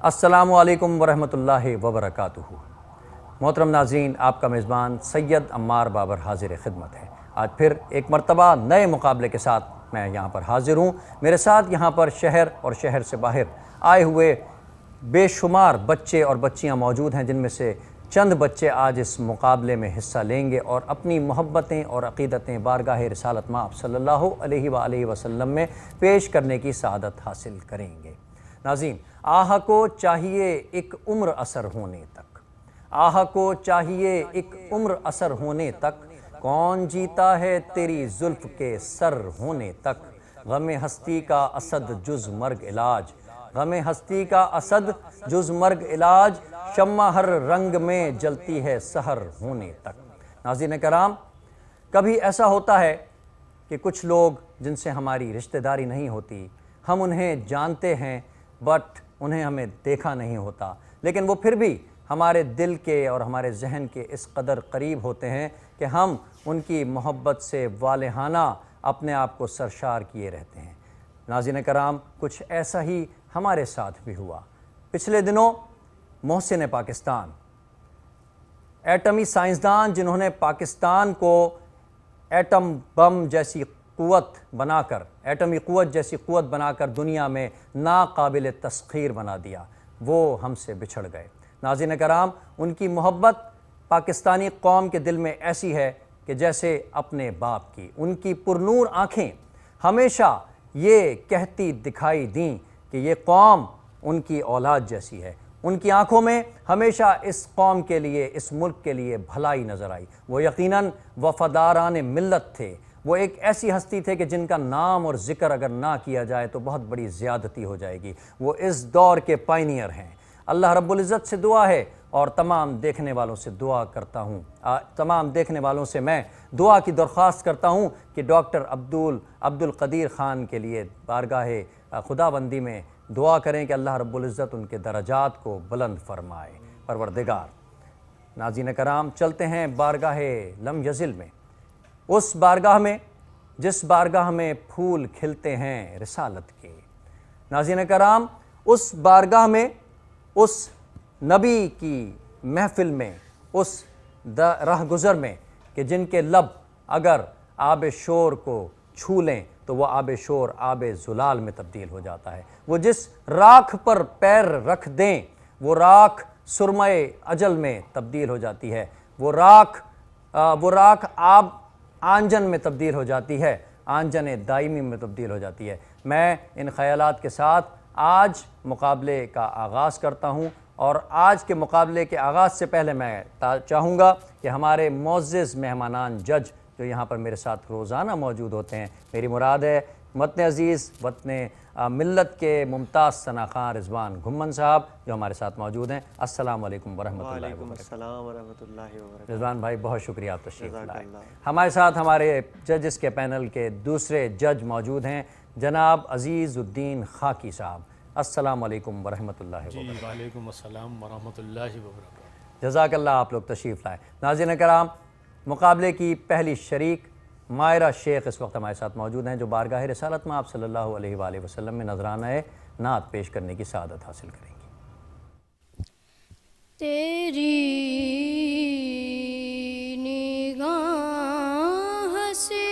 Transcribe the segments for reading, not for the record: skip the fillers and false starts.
السلام علیکم ورحمۃ اللہ وبرکاتہ۔ محترم ناظرین، آپ کا میزبان سید عمار بابر حاضر خدمت ہے۔ آج پھر ایک مرتبہ نئے مقابلے کے ساتھ میں یہاں پر حاضر ہوں۔ میرے ساتھ یہاں پر شہر اور شہر سے باہر آئے ہوئے بے شمار بچے اور بچیاں موجود ہیں، جن میں سے چند بچے آج اس مقابلے میں حصہ لیں گے اور اپنی محبتیں اور عقیدتیں بارگاہ رسالت مآب صلی اللہ علیہ وآلہ وسلم میں پیش کرنے کی سعادت حاصل کریں گے۔ ناظرین، آہ کو چاہیے ایک عمر اثر ہونے تک، آہ کو چاہیے ایک عمر اثر ہونے تک، کون جیتا ہے تیری زلف کے سر ہونے تک، غم ہستی کا اسد جز مرگ علاج، غم ہستی کا اسد جز مرگ علاج، شمع ہر رنگ میں جلتی ہے سحر ہونے تک۔ ناظرین کرام، کبھی ایسا ہوتا ہے کہ کچھ لوگ جن سے ہماری رشتہ داری نہیں ہوتی، ہم انہیں جانتے ہیں بٹ انہیں ہمیں دیکھا نہیں ہوتا، لیکن وہ پھر بھی ہمارے دل کے اور ہمارے ذہن کے اس قدر قریب ہوتے ہیں کہ ہم ان کی محبت سے والہانہ اپنے آپ کو سرشار کیے رہتے ہیں۔ ناظرین کرام، کچھ ایسا ہی ہمارے ساتھ بھی ہوا۔ پچھلے دنوں محسن پاکستان، ایٹمی سائنسدان جنہوں نے پاکستان کو ایٹم بم جیسی قوت بنا کر، ایٹمی قوت جیسی قوت بنا کر دنیا میں ناقابل تسخیر بنا دیا، وہ ہم سے بچھڑ گئے۔ ناظرین کرام، ان کی محبت پاکستانی قوم کے دل میں ایسی ہے کہ جیسے اپنے باپ کی۔ ان کی پرنور آنکھیں ہمیشہ یہ کہتی دکھائی دیں کہ یہ قوم ان کی اولاد جیسی ہے۔ ان کی آنکھوں میں ہمیشہ اس قوم کے لیے، اس ملک کے لیے بھلائی نظر آئی۔ وہ یقیناً وفاداران ملت تھے۔ وہ ایک ایسی ہستی تھے کہ جن کا نام اور ذکر اگر نہ کیا جائے تو بہت بڑی زیادتی ہو جائے گی۔ وہ اس دور کے پائنیئر ہیں۔ اللہ رب العزت سے دعا ہے اور تمام دیکھنے والوں سے دعا کرتا ہوں، تمام دیکھنے والوں سے میں دعا کی درخواست کرتا ہوں کہ ڈاکٹر عبد القدیر خان کے لیے بارگاہ خدا بندی میں دعا کریں کہ اللہ رب العزت ان کے درجات کو بلند فرمائے۔ پروردگار، ناظرین کرام، چلتے ہیں بارگاہ لم یزل میں، اس بارگاہ میں جس بارگاہ میں پھول کھلتے ہیں رسالت کے۔ ناظرین کرام، اس بارگاہ میں، اس نبی کی محفل میں، اس راہ گزر میں کہ جن کے لب اگر آب شور کو چھو لیں تو وہ آب شور آب زلال میں تبدیل ہو جاتا ہے۔ وہ جس راکھ پر پیر رکھ دیں وہ راکھ سرمہ اجل میں تبدیل ہو جاتی ہے۔ وہ راکھ آب آنجن میں تبدیل ہو جاتی ہے، آنجن دائمی میں تبدیل ہو جاتی ہے۔ میں ان خیالات کے ساتھ آج مقابلے کا آغاز کرتا ہوں، اور آج کے مقابلے کے آغاز سے پہلے میں چاہوں گا کہ ہمارے معزز مہمانان جج جو یہاں پر میرے ساتھ روزانہ موجود ہوتے ہیں، میری مراد ہے وطن عزیز، وطن ملت کے ممتاز ثنا خان رضوان گھمن صاحب جو ہمارے ساتھ موجود ہیں۔ السلام علیکم ورحمۃ اللہ وبرکاتہ۔ وعلیکم السلام ورحمۃ اللہ وبرکاتہ۔ رضوان بھائی، بہت شکریہ آپ تشریف لائے۔ ہمارے ساتھ ہمارے ججز کے پینل کے دوسرے جج موجود ہیں، جناب عزیز الدین خاکی صاحب۔ السلام علیکم ورحمۃ اللہ وبرکاتہ۔ جی وعلیکم السلام ورحمۃ اللہ وبرکاتہ۔ جزاک اللہ، آپ لوگ تشریف لائے۔ ناظرین کرام، مقابلے کی پہلی شریک مائرہ شیخ اس وقت ہمارے ساتھ موجود ہیں جو بارگاہ رسالت مآب صلی اللہ علیہ وآلہ وسلم میں نذرانہ نعت پیش کرنے کی سعادت حاصل کریں گی۔ تیری نگاہ سے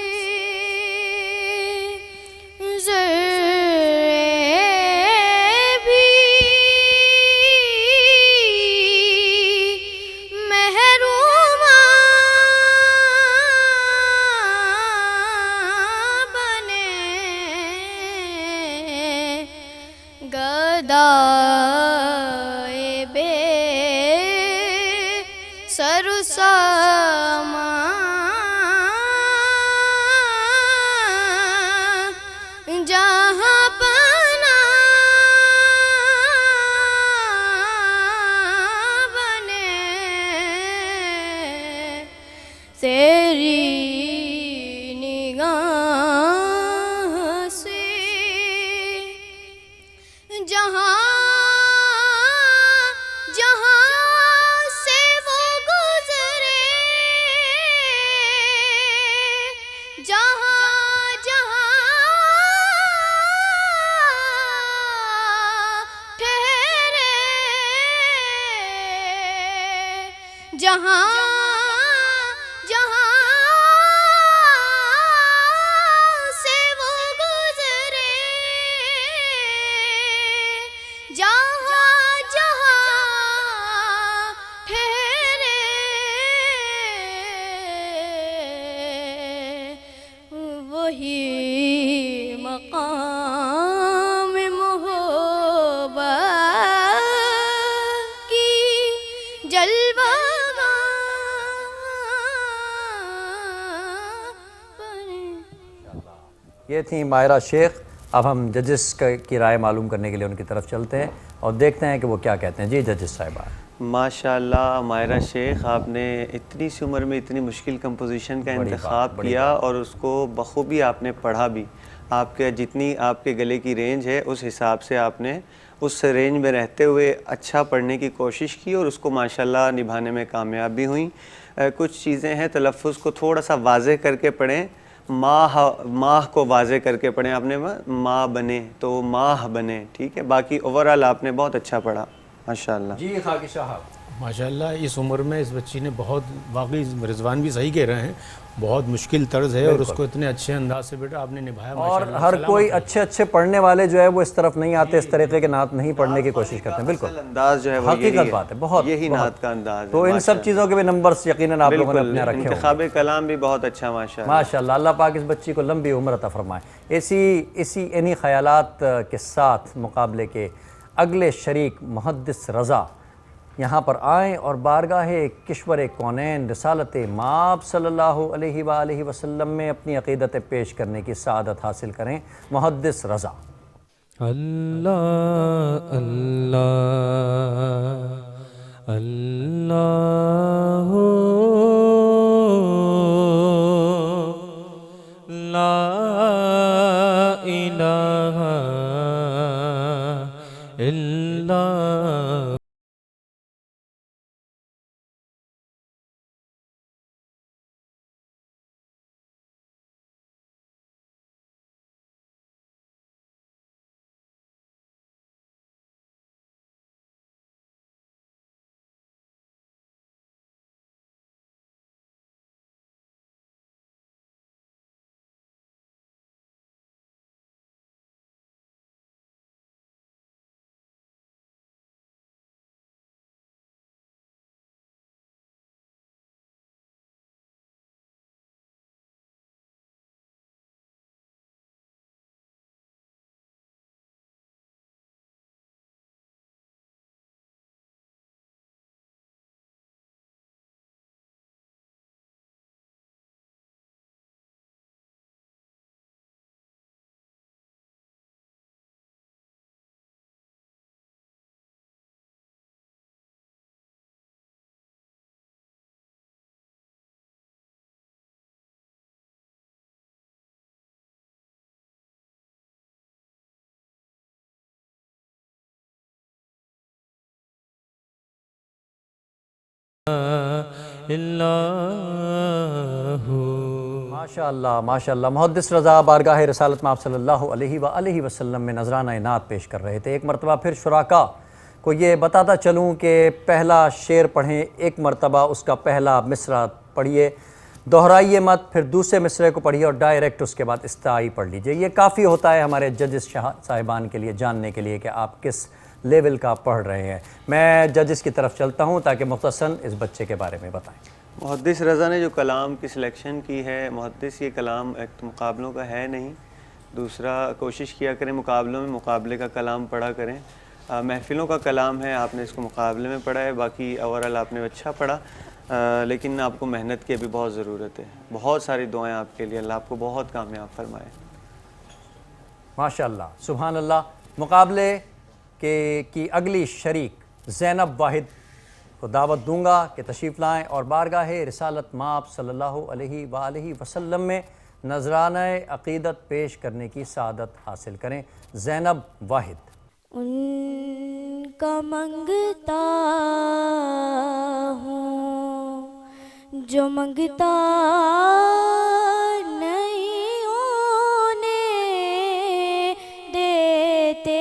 جہاں جہاں جہاں سے وہ گزرے، جہاں جہاں ٹھہرے، وہی مقام محبت کی جلوہ یہ تھیں ماہرہ شیخ۔ اب ہم ججز کی رائے معلوم کرنے کے لیے ان کی طرف چلتے ہیں اور دیکھتے ہیں کہ وہ کیا کہتے ہیں۔ جی ججز صاحبہ۔ ماشاءاللہ ماہرہ شیخ، آپ نے اتنی سی عمر میں اتنی مشکل کمپوزیشن کا انتخاب کیا اور اس کو بخوبی آپ نے پڑھا بھی۔ آپ کے جتنی آپ کے گلے کی رینج ہے اس حساب سے آپ نے اس رینج میں رہتے ہوئے اچھا پڑھنے کی کوشش کی اور اس کو ماشاءاللہ نبھانے میں کامیاب بھی ہوئیں۔ کچھ چیزیں ہیں تلفظ کو تھوڑا سا واضح کر کے پڑھیں، ماہ کو واضح کر کے پڑھیں۔ آپ نے ماں بنے تو ماہ بنے، ٹھیک ہے۔ باقی اوورآل آپ نے بہت اچھا پڑھا ماشاءاللہ۔ جی خاکی صاحب۔ ماشاءاللہ اس عمر میں اس بچی نے بہت، واقعی رضوان بھی صحیح کہہ رہے ہیں، بہت مشکل طرز ہے اور اس کو اتنے اچھے انداز سے بیٹا آپ نے نبھایا اور ماشاءاللہ۔ ہر کوئی اچھے پڑھنے والے جو ہے وہ اس طرف نہیں آتے، اس طریقے کے نعت نہیں پڑھنے کی کوشش کرتے ہیں۔ بالکل اصل انداز جو ہے وہ حقیقت بات ہے، بہت یہی نعت کا انداز ہے۔ تو ان سب چیزوں کے بھی نمبرز یقیناً آپ لوگوں نے اپنے رکھے ہوں۔ انتخاب کلام بھی بہت اچھا ماشاءاللہ۔ ماشاءاللہ، اللہ پاک اس بچی کو لمبی عمر عطا فرمائے۔ انہی خیالات کے ساتھ مقابلے کے اگلے شریک محدث رضا یہاں پر آئیں اور بارگاہ کشور کونین رسالت مآب صلی اللہ علیہ وآلہ وسلم میں اپنی عقیدت پیش کرنے کی سعادت حاصل کریں۔ محدث رضا۔ اللہ اللہ اللہ لا الہ الا ماشاءاللہ ماشاءاللہ۔ محدث رضا بارگاہ رسالت مآب صلی اللہ علیہ وآلہ وسلم میں نذرانہ نعت پیش کر رہے تھے۔ ایک مرتبہ پھر شراکا کو یہ بتاتا چلوں کہ پہلا شعر پڑھیں، ایک مرتبہ اس کا پہلا مصرع پڑھیے، دہرائیے مت، پھر دوسرے مصرعے کو پڑھیے اور ڈائریکٹ اس کے بعد استعائی پڑھ لیجئے۔ یہ کافی ہوتا ہے ہمارے ججز صاحبان کے لیے جاننے کے لیے کہ آپ کس لیول کا پڑھ رہے ہیں۔ میں ججز کی طرف چلتا ہوں تاکہ مختصراً اس بچے کے بارے میں بتائیں۔ محدث رضا نے جو کلام کی سلیکشن کی ہے، محدث یہ کلام ایک تو مقابلوں کا ہے نہیں، دوسرا کوشش کیا کریں مقابلوں میں مقابلے کا کلام پڑھا کریں۔ محفلوں کا کلام ہے، آپ نے اس کو مقابلے میں پڑھا ہے، باقی اوورآل آپ نے اچھا پڑھا، لیکن آپ کو محنت کی بھی بہت ضرورت ہے۔ بہت ساری دعائیں آپ کے لیے، اللہ آپ کو بہت کامیاب فرمائے۔ ماشاءاللہ سبحان اللہ۔ مقابلے کی اگلی شریک زینب واحد کو دعوت دوں گا کہ تشریف لائیں اور بارگاہ رسالت مآب صلی اللہ علیہ وآلہ وسلم میں نذرانہ عقیدت پیش کرنے کی سعادت حاصل کریں۔ زینب واحد۔ ان کا منگتا ہوں جو منگتا نہیں انہیں دیتے،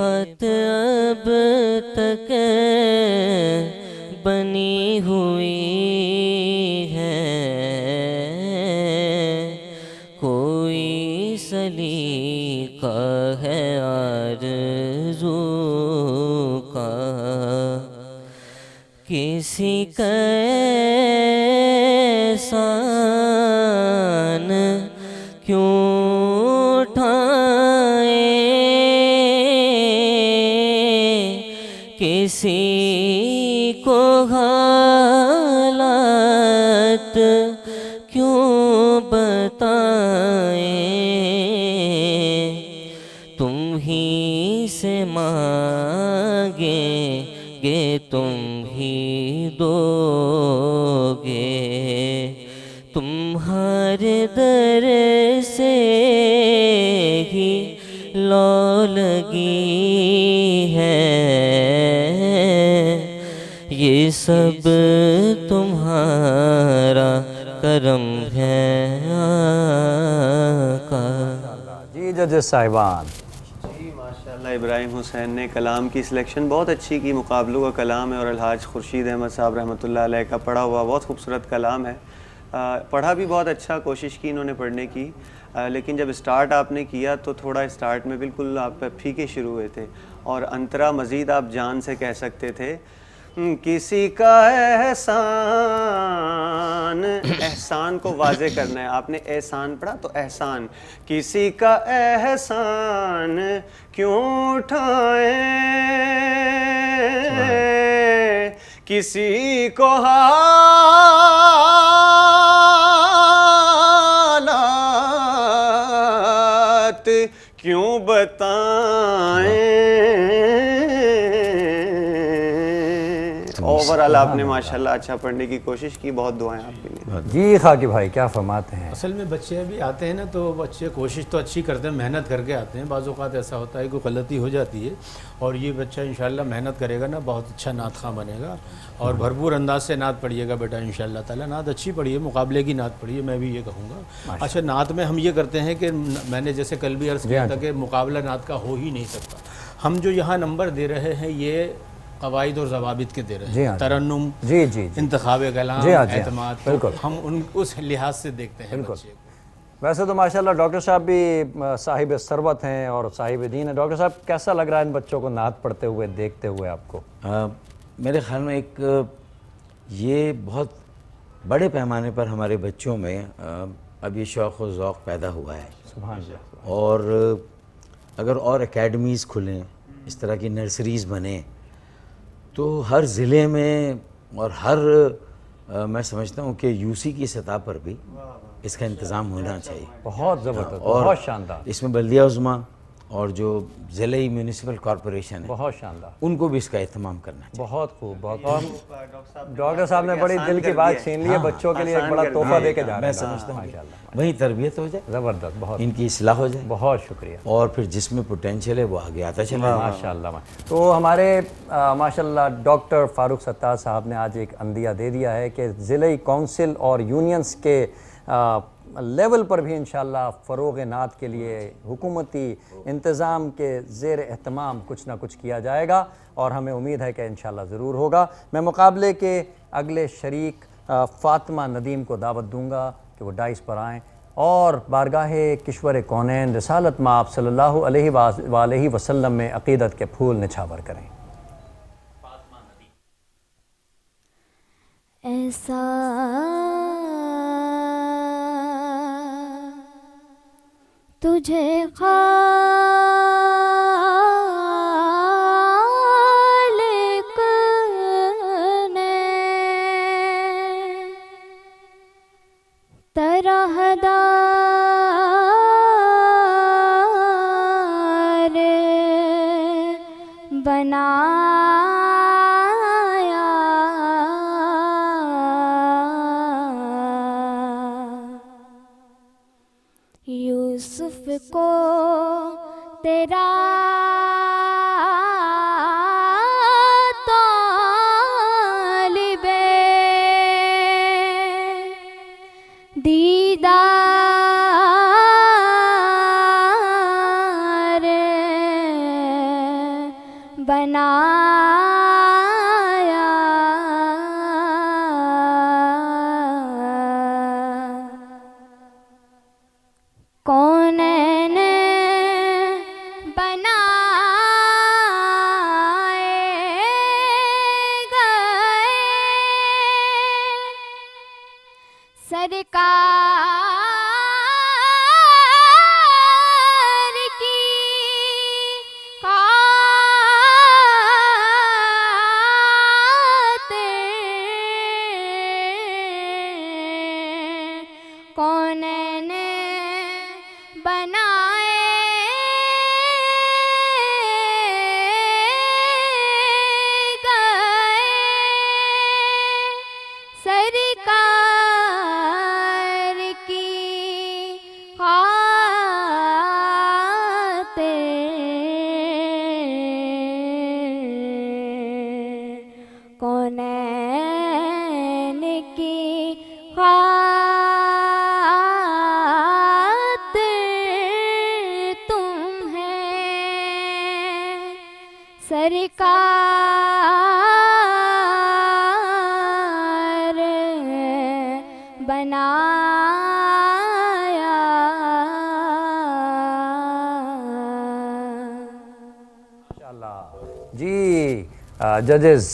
بات اب تک بنی ہوئی ہے، کوئی سلیقہ ہے آرزو کا، کسی کا احسان کیوں اٹھائیں، کسی کو حالات کیوں بتائیں، تم ہی سے مانگیں گے تم ہی دو گے، تمہارے در سے ہی لو لگی ہے، یہ سب تمہارا کرم ہے آقا۔ جی ججز صاحبان، جی ماشاءاللہ ابراہیم حسین نے کلام کی سلیکشن بہت اچھی کی، مقابلوں کا کلام ہے، اور الحاج خورشید احمد صاحب رحمۃ اللہ علیہ کا پڑھا ہوا بہت خوبصورت کلام ہے، پڑھا بھی بہت اچھا، کوشش کی انہوں نے پڑھنے کی، لیکن جب اسٹارٹ آپ نے کیا تو تھوڑا اسٹارٹ میں بالکل آپ پھیکے شروع ہوئے تھے، اور انترا مزید آپ جان سے کہہ سکتے تھے، کسی کا احسان، احسان کو واضح کرنا ہے، آپ نے احسان پڑھا تو احسان، کسی کا احسان کیوں اٹھائیں، کسی کو حالات کیوں بتائیں، اوورال آپ نے ماشاءاللہ اچھا پڑھنے کی کوشش کی، بہت دعائیں آپ کے لیے۔ جی خاکی بھائی کیا فرماتے ہیں؟ اصل میں بچے بھی آتے ہیں نا تو بچے کوشش تو اچھی کرتے ہیں، محنت کر کے آتے ہیں، بعض اوقات ایسا ہوتا ہے کوئی غلطی ہو جاتی ہے، اور یہ بچہ انشاءاللہ محنت کرے گا نا بہت اچھا نعت خواں بنے گا، اور بھرپور انداز سے نعت پڑھیے گا بیٹا انشاءاللہ تعالیٰ، نعت اچھی پڑھیے، مقابلے کی نعت پڑھیے، میں بھی یہ کہوں گا۔ اچھا نعت میں ہم یہ کرتے ہیں کہ میں نے جیسے کل بھی عرض کیا تھا کہ مقابلہ نعت کا ہو ہی نہیں سکتا، ہم جو یہاں نمبر دے رہے ہیں یہ قواعد اور ضوابط کے دے رہے ہیں، ترنم، انتخاب کلام، اعتماد، ہم اس لحاظ سے دیکھتے ہیں بچے کو۔ ویسے تو ماشاءاللہ ڈاکٹر صاحب بھی صاحب ثروت ہیں اور صاحب دین ہیں، ڈاکٹر صاحب کیسا لگ رہا ہے ان بچوں کو نعت پڑھتے ہوئے دیکھتے ہوئے آپ کو؟ میرے خیال میں ایک یہ بہت بڑے پیمانے پر ہمارے بچوں میں اب یہ شوق و ذوق پیدا ہوا ہے، سبحان اللہ، اور اگر اور اکیڈمیز کھلیں، اس طرح کی نرسریز بنیں، تو ہر ضلع میں اور ہر میں سمجھتا ہوں کہ یو سی کی سطح پر بھی اس کا انتظام ہونا چاہیے، بہت زبردست، اور بہت شاندار، اس میں بلدیہ عظمیٰ اور جو ضلعی میونسپل کارپوریشن ہے بہت شاندار، ان کو بھی اس کا اہتمام کرنا چاہیے۔ بہت خوب، بہت خوب۔ ڈاکٹر صاحب نے بڑی دل کی بات چھین لی ہے، بچوں کے لیے ایک بڑا تحفہ دے کے جا رہے ہیں، میں سمجھتا ہوں وہیں تربیت ہو جائے، زبردست، بہت ان کی اصلاح ہو جائے، بہت شکریہ، اور پھر جس میں پوٹینشیل ہے وہ آگے آتا چلے۔ ماشاءاللہ۔ تو ہمارے ماشاءاللہ ڈاکٹر فاروق ستار صاحب نے آج ایک عندیہ دے دیا ہے کہ ضلعی کونسل اور یونینز کے لیول پر بھی انشاءاللہ فروغ نعت کے لیے حکومتی انتظام کے زیر اہتمام کچھ نہ کچھ کیا جائے گا، اور ہمیں امید ہے کہ انشاءاللہ ضرور ہوگا۔ میں مقابلے کے اگلے شریک فاطمہ ندیم کو دعوت دوں گا کہ وہ ڈائس پر آئیں اور بارگاہ کشور کونین رسالت مآب صلی اللہ علیہ وآلہ وسلم میں عقیدت کے پھول نچھاور کریں۔ ایسا تجھے خالق نے طرح دار بنایا، یوسف کو تیرا طالب دیدار بنایا کونین بنائے گئے سرکار کی خاطر کونین بنائے گئے سرکار کی خاطر کونین کی خاطر تم ہیں سرکار بنایا جی ججز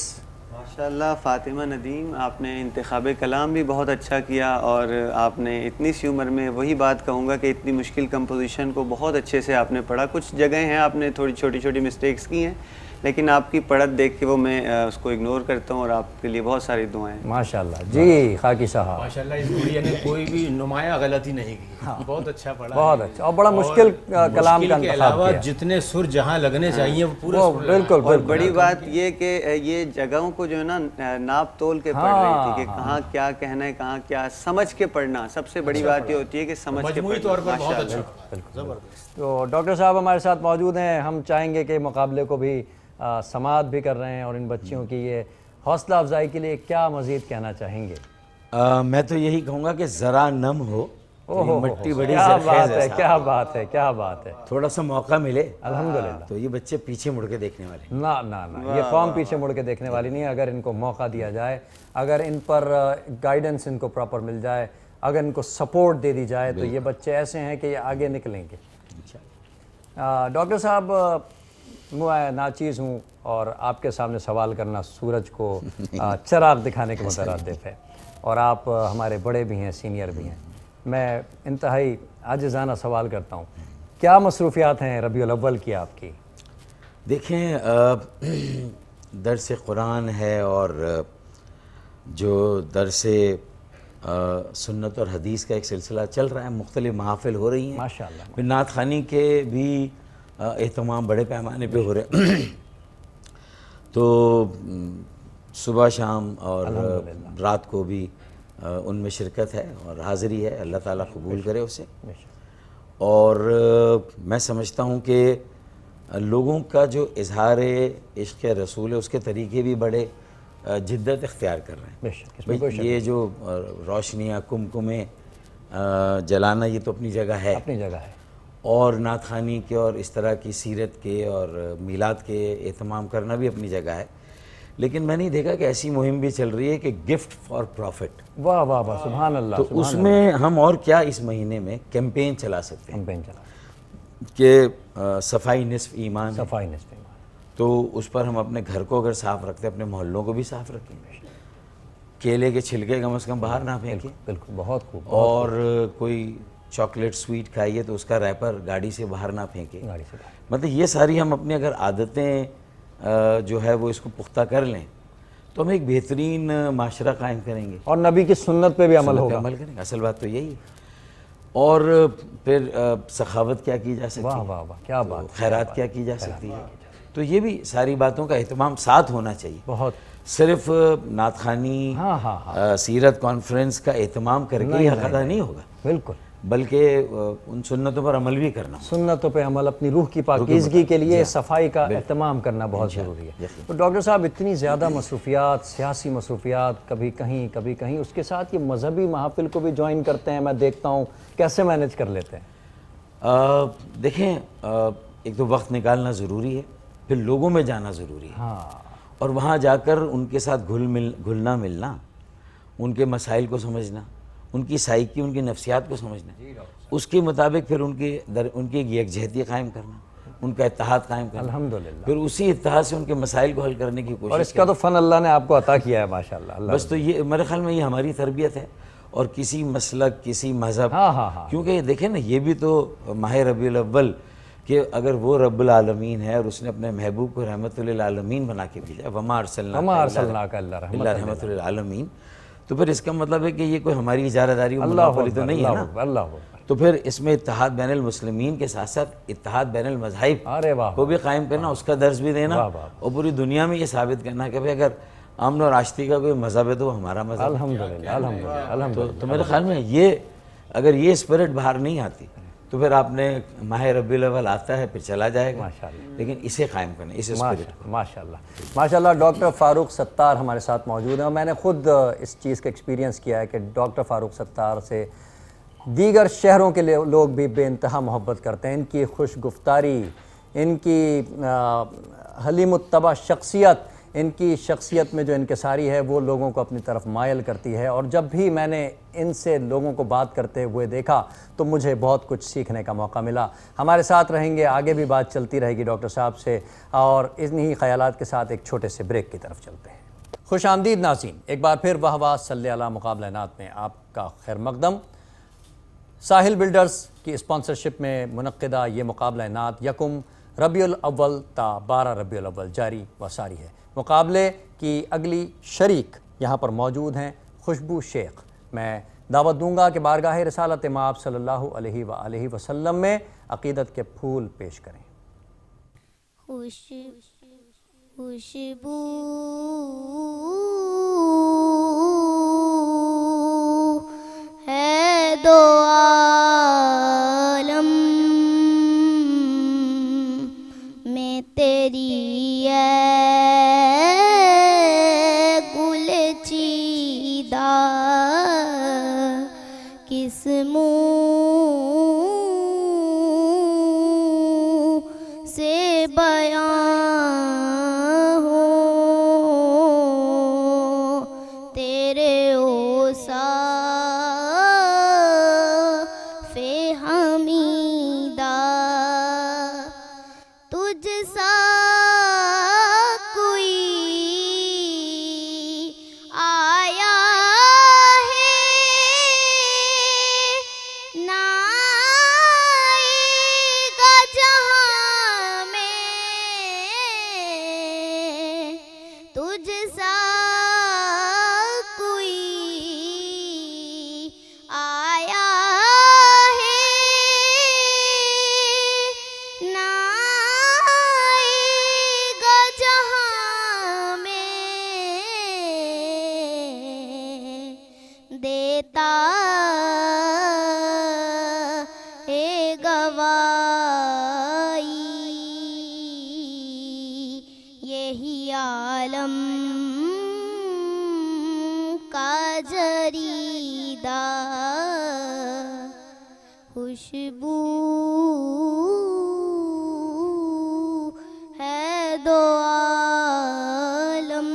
ماشاءاللہ فاطمہ ندیم، آپ نے انتخاب کلام بھی بہت اچھا کیا، اور آپ نے اتنی سی عمر میں وہی بات کہوں گا کہ اتنی مشکل کمپوزیشن کو بہت اچھے سے آپ نے پڑھا۔ کچھ جگہیں ہیں آپ نے تھوڑی چھوٹی چھوٹی مسٹیکس کی ہیں، لیکن آپ کی پڑھت دیکھ کے وہ میں اس کو اگنور کرتا ہوں، اور آپ کے لیے بہت ساری دعائیں۔ ماشاءاللہ جی خاکی صاحب ماشاءاللہ اس گڑیا نے کوئی بھی نمایاں غلطی نہیں کی، بہت اچھا پڑھا، بہت اچھا، اور بڑا مشکل کلام کا کے انتخاب علاوہ کیا۔ جتنے سر جہاں لگنے چاہیے وہ پورے وہ بالکل اور بالکل بڑی بات یہ کہ یہ جگہوں کو جو ہے نا ناپ تول کے پڑھ رہی تھی کہ کہاں کیا کہنا ہے، کہاں کیا سمجھ کے پڑھنا۔ سب سے بڑی بات یہ ہوتی ہے کہ سمجھ کے مجموعی پڑھنا۔ طور پر بہت ماشاءاللہ۔ اچھا، زبردست۔ تو ڈاکٹر صاحب ہمارے ساتھ موجود ہیں، ہم چاہیں گے کہ مقابلے کو بھی سماعت بھی کر رہے ہیں، اور ان بچیوں کی یہ حوصلہ افزائی کے لیے کیا مزید کہنا چاہیں گے؟ میں تو یہی کہوں گا کہ ذرا نم ہو، مٹی بڑی کیا بات زرخیز ہے، ہے، کیا بات ہے، کیا بات ہے، تھوڑا سا موقع ملے الحمدللہ۔ تو یہ بچے پیچھے مڑ کے دیکھنے والے ہیں۔ نہ نہ نہ، یہ قوم پیچھے مڑ کے دیکھنے والی نہیں ہے، اگر ان کو موقع دیا جائے، اگر ان پر گائیڈنس ان کو پراپر مل جائے، اگر ان کو سپورٹ دے دی جائے، تو یہ بچے ایسے ہیں کہ یہ آگے نکلیں گے۔ ڈاکٹر صاحب میں ناچیز ہوں، اور آپ کے سامنے سوال کرنا سورج کو چراغ دکھانے کے مترادف ہے، اور آپ ہمارے بڑے بھی ہیں، سینئر بھی ہیں۔ میں انتہائی عاجزانہ سوال کرتا ہوں، کیا مصروفیات ہیں ربیع الاول کی آپ کی؟ دیکھیں درس قرآن ہے، اور جو درس سنت اور حدیث کا ایک سلسلہ چل رہا ہے، مختلف محافل ہو رہی ہیں، ماشاءاللہ۔ پھر نعت خوانی کے بھی اہتمام بڑے پیمانے پہ ہو رہے ہیں، تو صبح شام اور رات کو بھی ان میں شرکت ہے اور حاضری ہے، اللہ تعالیٰ قبول کرے اسے۔ اور میں سمجھتا ہوں کہ لوگوں کا جو اظہار عشق رسول ہے اس کے طریقے بھی بڑے جدت اختیار کر رہے ہیں۔ یہ جو روشنیاں کمکمیں جلانا یہ تو اپنی جگہ ہے، اپنی جگہ ہے، اور نعت خوانی کے اور اس طرح کی سیرت کے اور میلاد کے اہتمام کرنا بھی اپنی جگہ ہے، لیکن میں نے دیکھا کہ ایسی مہم بھی چل رہی ہے کہ گفٹ فار پروفٹ۔ واہ واہ واہ، سبحان اللہ۔ تو اس میں ہم اور کیا اس مہینے میں کیمپین چلا سکتے ہیں کیمپین چلا، کہ صفائی نصف ایمان ہے، صفائی نصف ایمان، تو اس پر ہم اپنے گھر کو اگر صاف رکھتے ہیں، اپنے محلوں کو بھی صاف رکھیں، کیلے کے چھلکے کم از کم باہر نہ پھینکیں، بالکل، بہت خوب، اور کوئی چاکلیٹ سویٹ کھائیے تو اس کا ریپر گاڑی سے باہر نہ پھینکیں۔ گاڑی سے باہر۔ مطلب یہ ساری ہم اپنی اگر عادتیں جو ہے وہ اس کو پختہ کر لیں تو ہم ایک بہترین معاشرہ قائم کریں گے، اور نبی کی سنت پہ بھی عمل سنت پہ ہوگا۔ عمل کریں گے، اصل بات تو یہی ہے۔ اور پھر سخاوت کیا کی جا سکتی واہ ہے، واہ واہ، کیا بات، خیرات کیا کی جا سکتی ہے، تو یہ بھی ساری باتوں کا اہتمام ساتھ ہونا چاہیے۔ بہت صرف نعت خوانی سیرت کانفرنس کا اہتمام کر کے یہ حق ادا نہیں ہوگا، بالکل، بلکہ ان سنتوں پر عمل بھی کرنا ہوگا۔ سنتوں پہ عمل، اپنی روح کی پاکیزگی کے لیے صفائی کا اہتمام کرنا بہت ضروری ہے۔ تو ڈاکٹر صاحب اتنی زیادہ مصروفیات، سیاسی مصروفیات، کبھی کہیں کبھی کہیں، اس کے ساتھ یہ مذہبی محافل کو بھی جوائن کرتے ہیں، میں دیکھتا ہوں، کیسے مینیج کر لیتے ہیں؟ دیکھیں ایک تو وقت نکالنا ضروری ہے، پھر لوگوں میں جانا ضروری ہے، اور وہاں جا کر ان کے ساتھ گھلنا ملنا، ان کے مسائل کو سمجھنا، ان کی سائیکی، ان کی نفسیات کو سمجھنا، اس کے مطابق پھر ان کی ایک یکجہتی قائم کرنا، ان کا اتحاد قائم کرنا، الحمدللہ، پھر اسی اتحاد سے ان کے مسائل کو حل کرنے کی اور کوشش اس کا تو فن اللہ نے آپ کو عطا کیا ہے ماشاءاللہ. اللہ بس تو یہ میرے خیال میں یہ ہماری تربیت ہے. اور کسی مسلک، کسی مذہب، کیونکہ یہ دیکھیں نا، یہ بھی تو ماہ ربیع الاول کہ اگر وہ رب العالمین ہے اور اس نے اپنے محبوب کو رحمت للعالمین بنا کے بھیجا، وما ارسلناک الا رحمت للعالمین، تو پھر اس کا مطلب ہے کہ یہ کوئی ہماری اجارہ داری اور منوپلی تو نہیں ہے نا. تو پھر اس میں اتحاد بین المسلمین کے ساتھ ساتھ اتحاد بین المذاہب کو بھی قائم کرنا، اس کا درس بھی دینا، اور پوری دنیا میں یہ ثابت کرنا کہ بھئی اگر امن اور آشتی کا کوئی مذہب ہے تو وہ ہمارا مذہب ہے. الحمدللہ. تو میرے خیال میں یہ اگر یہ اسپرٹ باہر نہیں آتی تو پھر آپ نے ماہ ربیع الاول آتا ہے پھر چلا جائے گا، لیکن اسے قائم کرنا، اس اسپرٹ کو. ماشاءاللہ. ڈاکٹر فاروق ستار ہمارے ساتھ موجود ہیں، اور میں نے خود اس چیز کا ایکسپیرینس کیا ہے کہ ڈاکٹر فاروق ستار سے دیگر شہروں کے لوگ بھی بے انتہا محبت کرتے ہیں. ان کی خوش گفتاری، ان کی حلیم الطبع شخصیت، ان کی شخصیت میں جو انکساری ہے وہ لوگوں کو اپنی طرف مائل کرتی ہے. اور جب بھی میں نے ان سے لوگوں کو بات کرتے ہوئے دیکھا تو مجھے بہت کچھ سیکھنے کا موقع ملا. ہمارے ساتھ رہیں گے، آگے بھی بات چلتی رہے گی ڈاکٹر صاحب سے، اور انہی خیالات کے ساتھ ایک چھوٹے سے بریک کی طرف چلتے ہیں. خوش آمدید ناظرین، ایک بار پھر واہ واہ صلی علی مقابلہ نعت میں آپ کا خیر مقدم. ساحل بلڈرز کی اسپانسرشپ میں منعقدہ یہ مقابلہ نعت 1 ربیع الاول تا 12 ربیع الاول جاری و ساری ہے. مقابلے کی اگلی شریک یہاں پر موجود ہیں خوشبو شیخ. میں دعوت دوں گا کہ بارگاہ رسالت مآب صلی اللہ علیہ وآلہ وسلم میں عقیدت کے پھول پیش کریں. خوشبو ہے دو عالم میں تیری ہے گل چیدہ، کس منہ سے بیان ہو تیرے اوصاف حمیدہ. تجھ سا کوئی آیا ہے نہ آئے گا جہاں میں، تجھ سا کوئی آیا ہے نہ آئے گا جہاں میں، دیتا ہے گواہی یہی عالم کا جریدہ. خوشبو ہے دو عالم.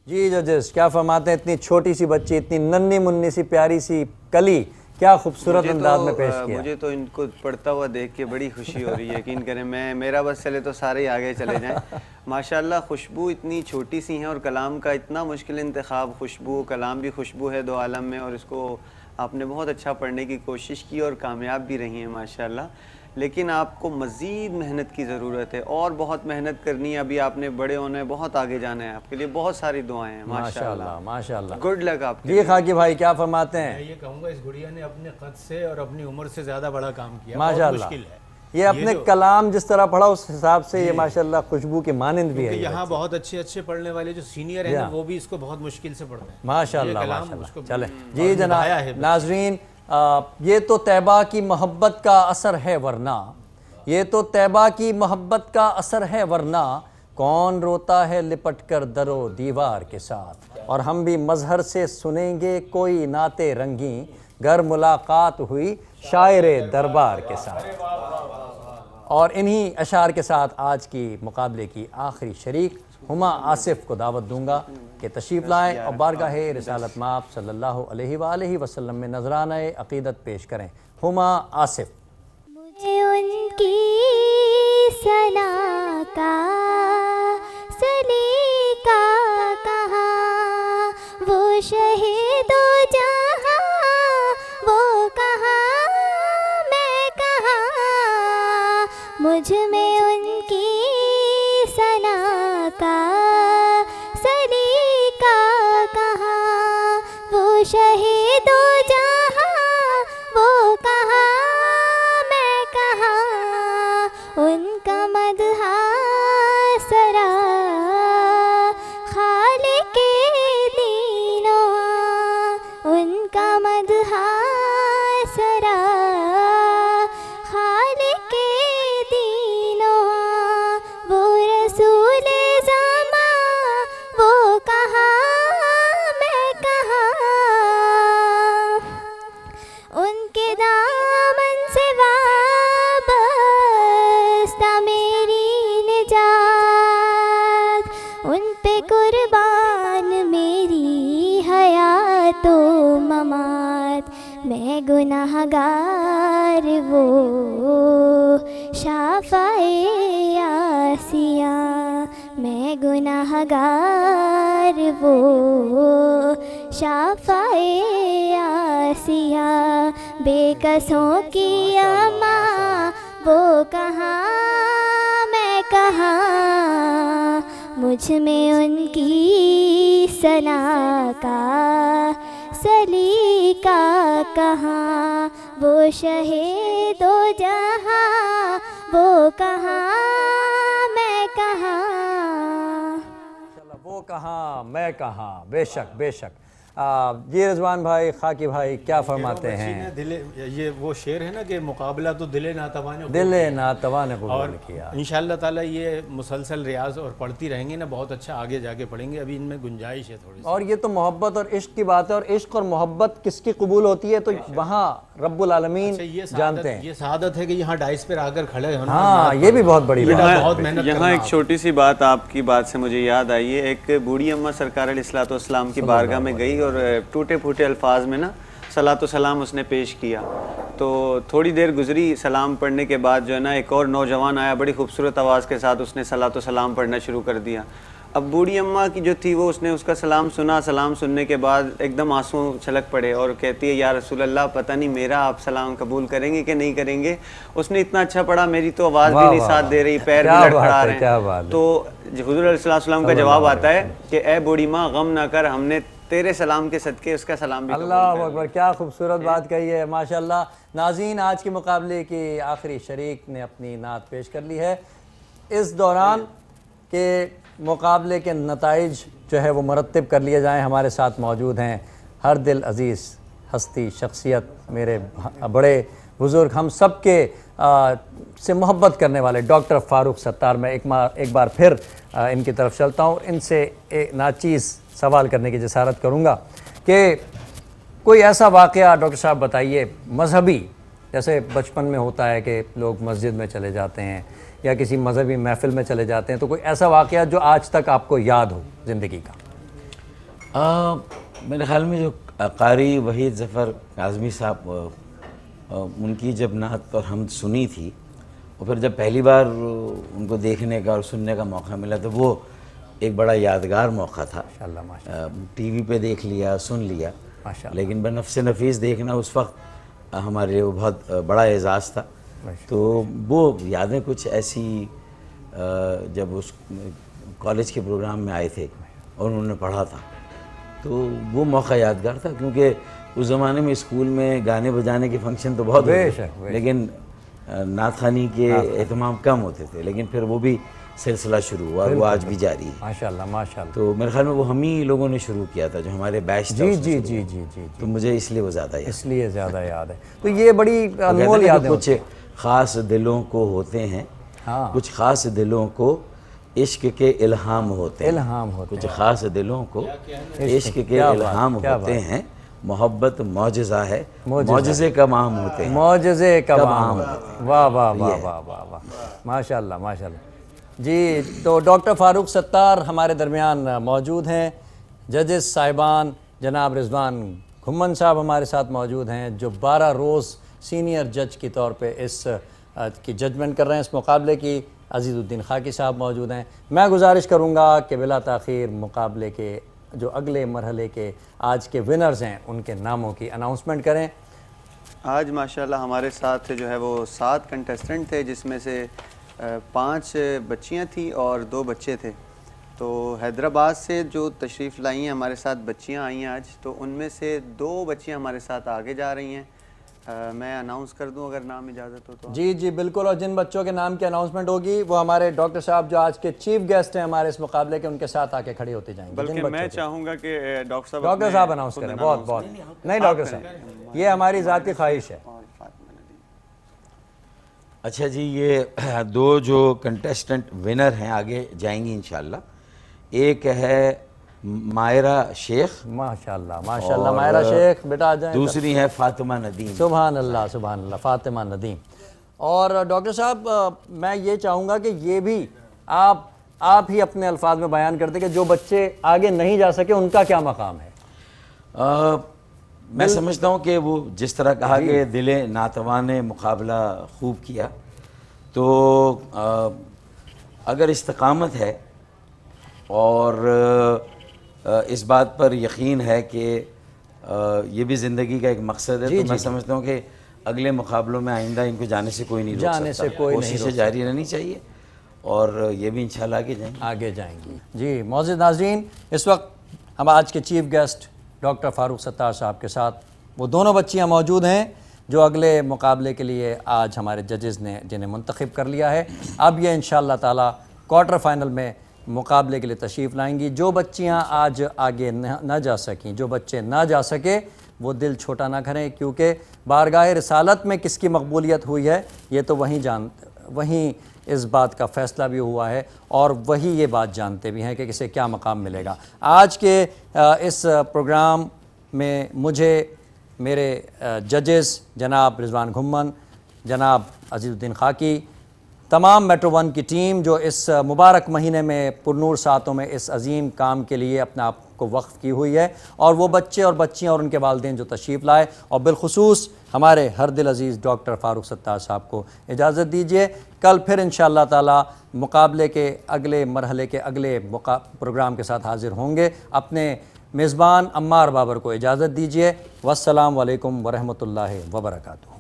جی ججز کیا فرماتے ہیں؟ اتنی چھوٹی سی بچی، اتنی ننھی منی سی پیاری سی کلی، کیا خوبصورت انداز میں پیش کیا. مجھے تو ان کو پڑھتا ہوا دیکھ کے بڑی خوشی ہو رہی ہے. یقین کریں میرا بس چلے تو سارے ہی آگے چلے جائیں. ماشاءاللہ خوشبو اتنی چھوٹی سی ہیں اور کلام کا اتنا مشکل انتخاب. خوشبو کلام بھی خوشبو ہے دو عالم میں، اور اس کو آپ نے بہت اچھا پڑھنے کی کوشش کی اور کامیاب بھی رہی ہیں ماشاءاللہ. لیکن آپ کو مزید محنت کی ضرورت ہے اور بہت محنت کرنی ہے. ابھی آپ نے بڑے ہونا ہے، بہت آگے جانا ہے. آپ کے لیے بہت ساری دعائیں ہیں ماشاءاللہ. ماشاءاللہ. گڈ لک آپ کے. جی خاکی بھائی کیا فرماتے ہیں؟ میں یہ کہوں گا اس گڑیا نے اپنے قد سے اور اپنی عمر سے زیادہ بڑا کام کیا. ماشاءاللہ. مشکل ہے یہ اپنے کلام جس طرح پڑھا اس حساب سے یہ ماشاءاللہ خوشبو کے مانند بھی ہے. یہاں بہت اچھے پڑھنے والے جو سینئر ہیں وہ بھی اس کو بہت مشکل سے پڑھتے ہیں. ماشاءاللہ. چلیں جی جناب ناظرین، یہ تو طیبہ کی محبت کا اثر ہے ورنہ، یہ تو طیبہ کی محبت کا اثر ہے ورنہ، کون روتا ہے لپٹ کر در و دیوار کے ساتھ. اور ہم بھی مظہر سے سنیں گے کوئی نعت رنگیں، گر ملاقات ہوئی شاعر دربار کے ساتھ. اور انہی اشعار کے ساتھ آج کی مقابلے کی آخری شریک ہما آصف کو دعوت دوں گا کہ تشریف لائیں اور بارگاہ رسالت مآب صلی اللہ علیہ وآلہ وسلم میں نذرانہ عقیدت پیش کریں۔ ہما آصف۔ مجھے ان کی ثنا کا سلیقہ کہاں، وہ شہید و جہاں وہ کہاں میں کہاں، مجھ میں ان کی ثنا کا سلیقہ کہاں، وہ شہید و جہاں وہ کہاں میں کہاں، ان کا مدح سرا خالق دین و عام، ان کا مدح سرا خالق دین و عام، وہ رسول زمان وہ کہاں میں کہاں، ان کے دامن سے وابستہ میری نجات، ان پہ قربان میری حیات و ممات، میں گناہ گار وہ شافعِ آسیہ، میں گناہ گار وہ شافعِ آسیہ، بے کسوں کی اماں وہ کہاں میں کہاں، مجھ میں ان کی ثنا کا سلیقہ کہاں، وہ شہید و جہاں وہ کہاں میں کہاں۔ وہ کہاں میں کہاں، بے شک بے شک۔ جی رضوان بھائی، خاکی بھائی کیا فرماتے ہیں؟ یہ وہ شعر ہے نا کہ مقابلہ تو دل ناتواں نے دل ناتواں نے اور قبول کیا۔ انشاءاللہ تعالیٰ یہ مسلسل ریاض اور پڑھتی رہیں گے نا، بہت اچھا آگے جا کے پڑھیں گے، ابھی ان میں گنجائش ہے تھوڑی سی۔ اور یہ تو محبت اور عشق کی بات ہے، اور عشق اور محبت کس کی قبول ہوتی ہے تو وہاں رب العالمین جانتے ہیں۔ یہ سعادت ہے کہ یہاں ڈائس پر آ کر کھڑے ہونا، ہاں یہ بھی بہت بڑی بات ہے۔ بہت محنت یہاں ایک چھوٹی سی بات آپ کی بات سے مجھے یاد آئی ہے، ایک بوڑھی اماں سرکار علیہ الصلوۃ والسلام کی بارگاہ میں گئی اور ٹوٹے پھوٹے الفاظ میں نا صلاۃ و سلام اس نے پیش کیا، تو تھوڑی دیر گزری، سلام پڑھنے کے بعد جو ہے نا ایک اور نوجوان آیا، بڑی خوبصورت آواز کے ساتھ اس نے صلاۃ و سلام پڑھنا شروع کر دیا۔ اب بوڑھی اماں کی جو تھی وہ اس نے اس کا سلام سنا، سلام سننے کے بعد ایک دم آنسو چھلک پڑے اور کہتی ہے یا رسول اللہ پتہ نہیں میرا آپ سلام قبول کریں گے کہ نہیں کریں گے، اس نے اتنا اچھا پڑھا، میری تو آواز بھی نہیں ساتھ دے رہی، پیر بھی لڑکھڑا رہے ہیں۔ تو حضور علیہ السلام کا جواب آتا ہے کہ اے بوڑھی ماں غم نہ کر، ہم نے تیرے سلام کے صدقے اس کا سلام بھی قبول اللہ اکبر، کیا خوبصورت بات کہی ہے، ماشاءاللہ۔ ناظرین، آج کے مقابلے کی آخری شریک نے اپنی نعت پیش کر لی ہے۔ اس دوران کہ مقابلے کے نتائج جو ہے وہ مرتب کر لیے جائیں، ہمارے ساتھ موجود ہیں ہر دل عزیز ہستی، شخصیت، میرے بڑے بزرگ، ہم سب کے سے محبت کرنے والے ڈاکٹر فاروق ستار۔ میں ایک بار پھر ان کی طرف چلتا ہوں، ان سے ایک ناچیز سوال کرنے کی جسارت کروں گا کہ کوئی ایسا واقعہ ڈاکٹر صاحب بتائیے مذہبی، جیسے بچپن میں ہوتا ہے کہ لوگ مسجد میں چلے جاتے ہیں یا کسی مذہبی محفل میں چلے جاتے ہیں، تو کوئی ایسا واقعہ جو آج تک آپ کو یاد ہو زندگی کا؟ میرے خیال میں جو قاری وحید ظفر کاظمی صاحب، ان کی جب نعت اور حمد سنی تھی، اور پھر جب پہلی بار ان کو دیکھنے کا اور سننے کا موقع ملا تو وہ ایک بڑا یادگار موقع تھا۔ ٹی وی پہ دیکھ لیا، سن لیا، لیکن بنفس نفیس دیکھنا اس وقت ہمارے لیے وہ بہت بڑا اعزاز تھا۔ تو وہ یادیں کچھ ایسی، جب اس کالج کے پروگرام میں آئے تھے اور انہوں نے پڑھا تھا تو وہ موقع یادگار تھا، کیونکہ اس زمانے میں اسکول میں گانے بجانے کے فنکشن تو بہت ہوتے تھے لیکن نعت خوانی کے اہتمام کم ہوتے تھے، لیکن پھر وہ بھی سلسلہ شروع ہوا اور وہ آج بھی جاری ہے ماشاءاللہ ماشاءاللہ۔ تو میرے خیال میں وہ ہم ہی لوگوں نے شروع کیا تھا، جو ہمارے بیچ تھا۔ جی، تو مجھے اس لیے وہ زیادہ یاد، اس لیے زیادہ یاد ہے۔ تو یہ بڑی انمول یادیں، کچھ خاص دلوں کو ہوتے ہیں، کچھ خاص دلوں کو عشق کے الہام ہوتے ہیں، کچھ خاص دلوں کو عشق کے الہام ہوتے ہیں، محبت معجزہ ہے، معجزے کب عام ہوتے ہیں، معجزے کب کب عام عام ہوتے ہیں۔ واہ واہ واہ واہ واہ واہ، ماشاء اللہ ماشاء اللہ۔ جی تو ڈاکٹر فاروق ستار ہمارے درمیان موجود ہیں، ججز صاحبان جناب رضوان گھمن صاحب ہمارے ساتھ موجود ہیں جو 12 روز سینئر جج کے طور پہ اس کی ججمنٹ کر رہے ہیں اس مقابلے کی۔ عزیز الدین خاکی صاحب موجود ہیں۔ میں گزارش کروں گا کہ بلا تاخیر مقابلے کے جو اگلے مرحلے کے آج کے ونرز ہیں ان کے ناموں کی اناؤنسمنٹ کریں۔ آج ماشاءاللہ ہمارے ساتھ جو ہے وہ 7 کنٹیسٹنٹ تھے، جس میں سے 5 بچیاں تھیں اور 2 بچے تھے۔ تو حیدرآباد سے جو تشریف لائی ہیں ہمارے ساتھ بچیاں آئی ہیں آج، تو ان میں سے 2 بچیاں ہمارے ساتھ آگے جا رہی ہیں۔ میں اناؤنس کر دوں اگر نام اجازت ہو تو؟ جی جی بالکل، اور جن بچوں کے نام کی اناؤنسمنٹ ہوگی وہ ہمارے ڈاکٹر صاحب جو آج کے چیف گیسٹ ہیں ہمارے اس مقابلے کے، ان کے ساتھ آ کے کھڑی ہوتی جائیں گی۔ بلکہ میں چاہوں گا کہ ڈاکٹر صاحب اناؤنس کریں۔ بہت بہت نہیں ڈاکٹر صاحب، یہ ہماری ذاتی خواہش ہے۔ اچھا جی، یہ 2 جو کنٹیسٹنٹ ونر ہیں آگے جائیں گی انشاءاللہ۔ ایک ہے مائرہ شیخ، ماشاءاللہ ماشاءاللہ، مائرہ شیخ بیٹا آ جائیں۔ دوسری ہے فاطمہ ندیم۔ سبحان اللہ سبحان اللہ، فاطمہ ندیم۔ اور ڈاکٹر صاحب میں یہ چاہوں گا کہ یہ بھی آپ ہی اپنے الفاظ میں بیان کرتے کہ جو بچے آگے نہیں جا سکے ان کا کیا مقام ہے؟ میں سمجھتا ہوں کہ وہ جس طرح کہا کہ دل ناتواں نے مقابلہ خوب کیا، تو اگر استقامت ہے اور اس بات پر یقین ہے کہ یہ بھی زندگی کا ایک مقصد ہے، تو میں سمجھتا ہوں کہ اگلے مقابلوں میں آئندہ ان کو جانے سے کوئی نہیں روک سکتا۔ کوششیں جاری رہنی چاہیے اور یہ بھی انشاءاللہ آگے جائیں گی۔ جی معزز ناظرین، اس وقت ہم آج کے chief guest doctor Farooq Sattar صاحب کے ساتھ وہ دونوں بچیاں موجود ہیں جو اگلے مقابلے کے لیے آج ہمارے ججز نے جنہیں منتخب کر لیا ہے۔ اب یہ انشاءاللہ تعالی کوارٹر فائنل میں مقابلے کے لیے تشریف لائیں گی۔ جو بچیاں آج آگے نہ جا سکیں، جو بچے نہ جا سکے، وہ دل چھوٹا نہ کریں، کیونکہ بارگاہ رسالت میں کس کی مقبولیت ہوئی ہے یہ تو وہیں اس بات کا فیصلہ بھی ہوا ہے، اور وہی یہ بات جانتے بھی ہیں کہ کسے کیا مقام ملے گا۔ آج کے اس پروگرام میں مجھے میرے ججز جناب رضوان گھمن، جناب عزیز الدین خاکی، تمام میٹرو 1 کی ٹیم جو اس مبارک مہینے میں پرنور ساعتوں میں اس عظیم کام کے لیے اپنے آپ کو وقف کی ہوئی ہے، اور وہ بچے اور بچیاں اور ان کے والدین جو تشریف لائے، اور بالخصوص ہمارے ہر دل عزیز ڈاکٹر فاروق ستار صاحب کو اجازت دیجیے۔ کل پھر انشاءاللہ تعالی مقابلے کے اگلے مرحلے کے اگلے پروگرام کے ساتھ حاضر ہوں گے۔ اپنے میزبان عمار بابر کو اجازت دیجیے۔ والسلام علیکم ورحمۃ اللہ وبرکاتہ۔